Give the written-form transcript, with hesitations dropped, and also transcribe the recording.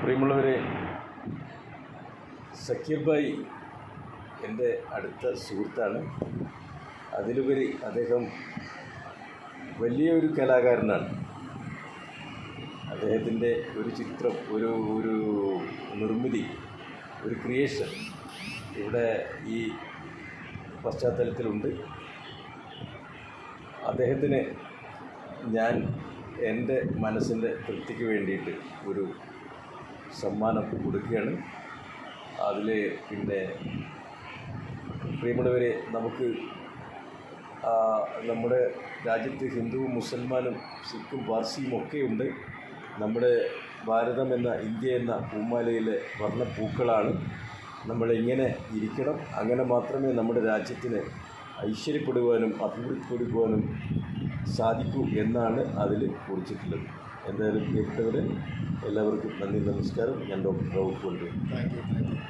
പ്രിയമുള്ളവരെ, സക്കീർ ഭായ് എൻ്റെ അടുത്ത സുഹൃത്താണ്. അതിലുപരി അദ്ദേഹം വലിയൊരു കലാകാരനാണ്. അദ്ദേഹത്തിൻ്റെ ഒരു ചിത്രം, ഒരു ഒരു നിർമ്മിതി, ഒരു ക്രിയേഷൻ ഇവിടെ ഈ പശ്ചാത്തലത്തിലുണ്ട്. അദ്ദേഹത്തിന് ഞാൻ എൻ്റെ മനസ്സിൻ്റെ തൃപ്തിക്ക് വേണ്ടിയിട്ട് ഒരു സമ്മാനം കൊടുക്കുകയാണ്. അതിൽ പിന്നെ പ്രിയമുള്ളവരെ, നമുക്ക് നമ്മുടെ രാജ്യത്ത് ഹിന്ദുവും മുസൽമാനും സിഖും പാർസിയും ഒക്കെയുണ്ട്. നമ്മുടെ ഭാരതം എന്ന ഇന്ത്യ എന്ന പൂമാലയിലെ വർണ്ണപ്പൂക്കളാണ്. നമ്മളിങ്ങനെ ഇരിക്കണം. അങ്ങനെ മാത്രമേ നമ്മുടെ രാജ്യത്തിന് ഐശ്വര്യപ്പെടുവാനും അഭിവൃദ്ധിപ്പെടുവാനും സാധിക്കൂ എന്നാണ് അതിൽ കുറിച്ചിട്ടുള്ളത്. എന്തായാലും പ്രിയപ്പെട്ടവരെ, എല്ലാവർക്കും നന്ദി, നമസ്കാരം. ഞാൻ ഡോക്ടർ റൌഫ് കൊണ്ടു. Thank you.